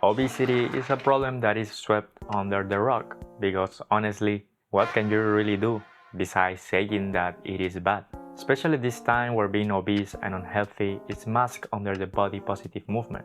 Obesity is a problem that is swept under the rug because honestly, what can you really do besides saying that it is bad? Especially this time where being obese and unhealthy is masked under the body positive movement.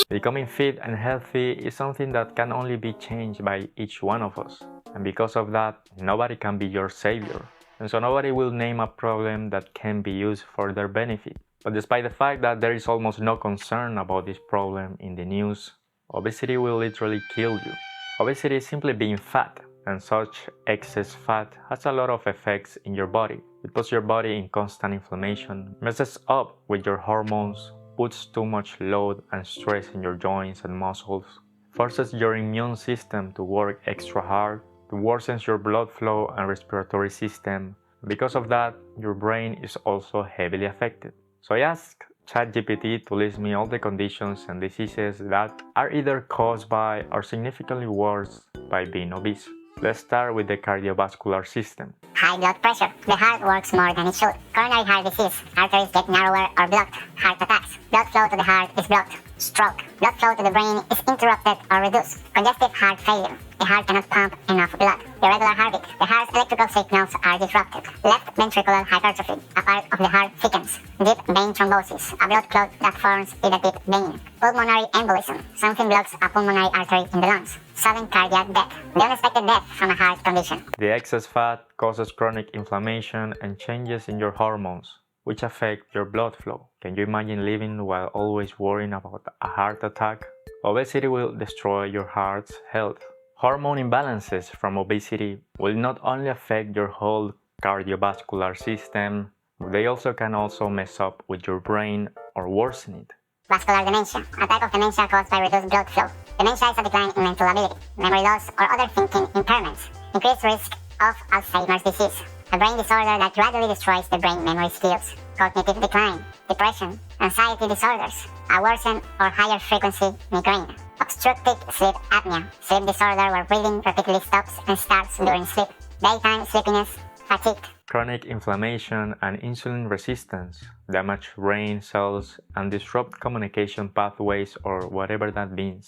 Becoming fit and healthy is something that can only be changed by each one of us. And because of that, nobody can be your savior. And so nobody will name a problem that can be used for their benefit. But despite the fact that there is almost no concern about this problem in the news, obesity will literally kill you. Obesity is simply being fat, and such excess fat has a lot of effects in your body. It puts your body in constant inflammation, messes up with your hormones, puts too much load and stress in your joints and muscles, forces your immune system to work extra hard, it worsens your blood flow and respiratory system. Because of that, your brain is also heavily affected. So I asked ChatGPT to list me all the conditions and diseases that are either caused by or significantly worse by being obese. Let's start with the cardiovascular system. High blood pressure. The heart works more than it should. Coronary heart disease. Arteries get narrower or blocked. Heart attacks. Blood flow to the heart is blocked. Stroke. Blood flow to the brain is interrupted or reduced. Congestive heart failure. The heart cannot pump enough blood. Irregular heartbeat. The heart's electrical signals are disrupted. Left ventricular hypertrophy. A part of the heart thickens. Deep vein thrombosis. A blood clot that forms in a deep vein. Pulmonary embolism. Something blocks a pulmonary artery in the lungs. Sudden cardiac death. The unexpected death from a heart condition. The excess fat causes chronic inflammation and changes in your hormones, which affect your blood flow. Can you imagine living while always worrying about a heart attack? Obesity will destroy your heart's health. Hormone imbalances from obesity will not only affect your whole cardiovascular system, they can also mess up with your brain or worsen it. Vascular dementia, a type of dementia caused by reduced blood flow. Dementia is a decline in mental ability, memory loss, or other thinking impairments. Increased risk of Alzheimer's disease, a brain disorder that gradually destroys the brain memory skills. Cognitive decline, depression, anxiety disorders, a worsened or higher frequency migraine. Obstructive sleep apnea, sleep disorder where breathing repeatedly stops and starts during sleep. Daytime sleepiness, fatigue. Chronic inflammation and insulin resistance damage brain cells and disrupt communication pathways or whatever that means.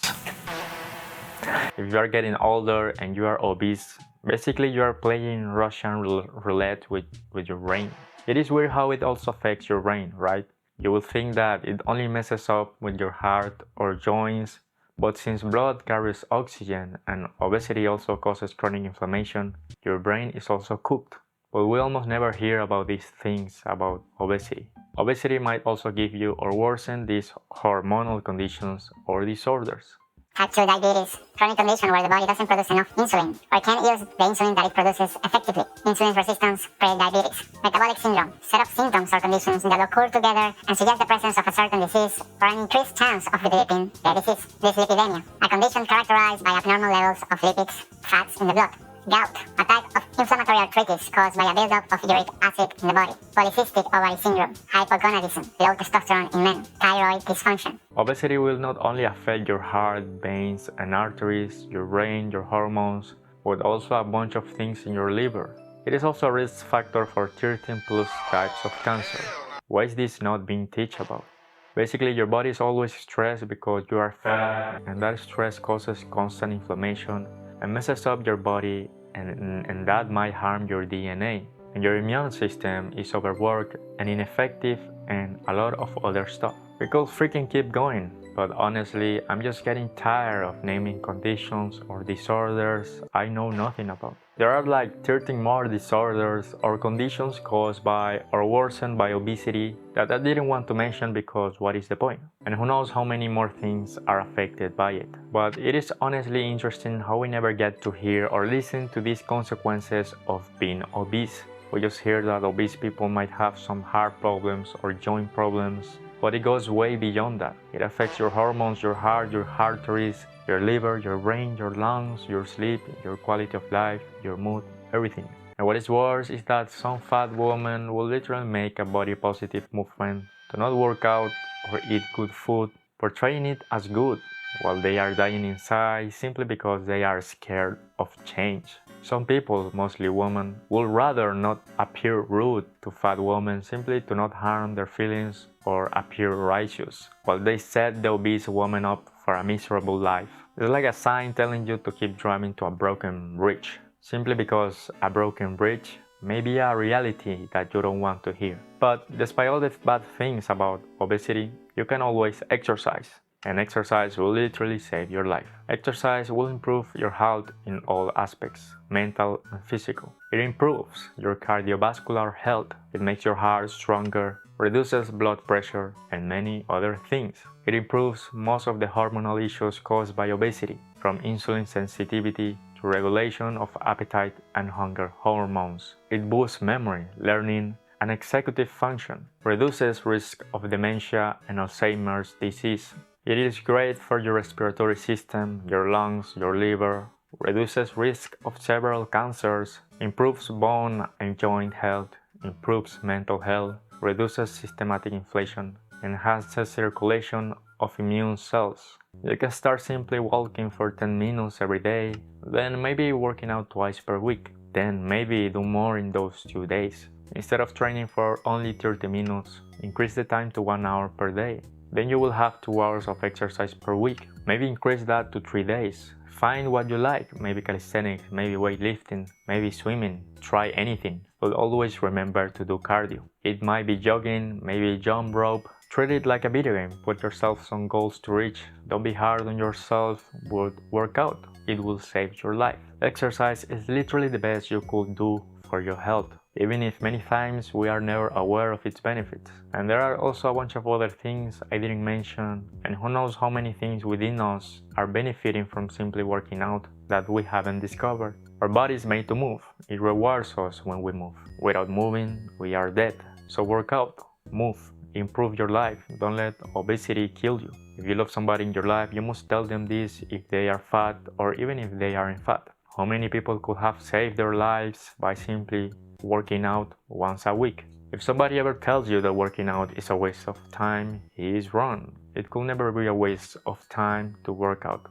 If you are getting older and you are obese, basically you are playing Russian roulette with your brain. It is weird how it also affects your brain, right? You will think that it only messes up with your heart or joints, but since blood carries oxygen and obesity also causes chronic inflammation, your brain is also cooked. But we almost never hear about these things about obesity. Obesity might also give you or worsen these hormonal conditions or disorders. Type 2 diabetes, chronic condition where the body doesn't produce enough insulin or can't use the insulin that it produces effectively. Insulin resistance, pre-diabetes. Metabolic syndrome, set of symptoms or conditions that occur together and suggest the presence of a certain disease or an increased chance of developing the disease. Dyslipidemia, a condition characterized by abnormal levels of lipids, fats in the blood. Gout, a type of inflammatory arthritis caused by a buildup of uric acid in the body. Polycystic ovary syndrome, hypogonadism, low testosterone in men, thyroid dysfunction. Obesity will not only affect your heart, veins, and arteries, your brain, your hormones, but also a bunch of things in your liver. It is also a risk factor for 13 plus types of cancer. Why is this not being taught about? Basically, your body is always stressed because you are fat, and that stress causes constant inflammation and messes up your body, and that might harm your DNA. And your immune system is overworked and ineffective and a lot of other stuff. We could freaking keep going, but honestly, I'm just getting tired of naming conditions or disorders I know nothing about. There are like 13 more disorders or conditions caused by or worsened by obesity that I didn't want to mention because what is the point? And who knows how many more things are affected by it. But it is honestly interesting how we never get to hear or listen to these consequences of being obese. We just hear that obese people might have some heart problems or joint problems, but it goes way beyond that. It affects your hormones, your heart, your arteries, your liver, your brain, your lungs, your sleep, your quality of life, your mood, everything. And what is worse is that some fat women will literally make a body positive movement to not work out or eat good food, portraying it as good, while they are dying inside simply because they are scared of change. Some people, mostly women, would rather not appear rude to fat women simply to not harm their feelings or appear righteous, while they set the obese woman up for a miserable life. It's like a sign telling you to keep driving to a broken bridge, simply because a broken bridge may be a reality that you don't want to hear. But despite all the bad things about obesity, you can always exercise. And exercise will literally save your life. Exercise will improve your health in all aspects, mental and physical. It improves your cardiovascular health, it makes your heart stronger, reduces blood pressure, and many other things. It improves most of the hormonal issues caused by obesity, from insulin sensitivity to regulation of appetite and hunger hormones. It boosts memory, learning, and executive function, reduces risk of dementia and Alzheimer's disease. It is great for your respiratory system, your lungs, your liver, reduces risk of several cancers, improves bone and joint health, improves mental health, reduces systematic inflation, enhances circulation of immune cells. You can start simply walking for 10 minutes every day, then maybe working out twice per week, then maybe do more in those 2 days. Instead of training for only 30 minutes, increase the time to 1 hour per day. Then you will have 2 hours of exercise per week. Maybe increase that to 3 days. Find what you like, maybe calisthenics, maybe weightlifting, maybe swimming. Try anything, but always remember to do cardio. It might be jogging, maybe jump rope. Treat it like a video game. Put yourself some goals to reach. Don't be hard on yourself, but work out. It will save your life. Exercise is literally the best you could do for your health, even if many times we are never aware of its benefits. And there are also a bunch of other things I didn't mention, and who knows how many things within us are benefiting from simply working out that we haven't discovered. Our body is made to move. It rewards us when we move. Without moving, we are dead. So work out, move, improve your life. Don't let obesity kill you. If you love somebody in your life, you must tell them this if they are fat or even if they aren't fat. How many people could have saved their lives by simply working out once a week? If somebody ever tells you that working out is a waste of time, he is wrong. It could never be a waste of time to work out.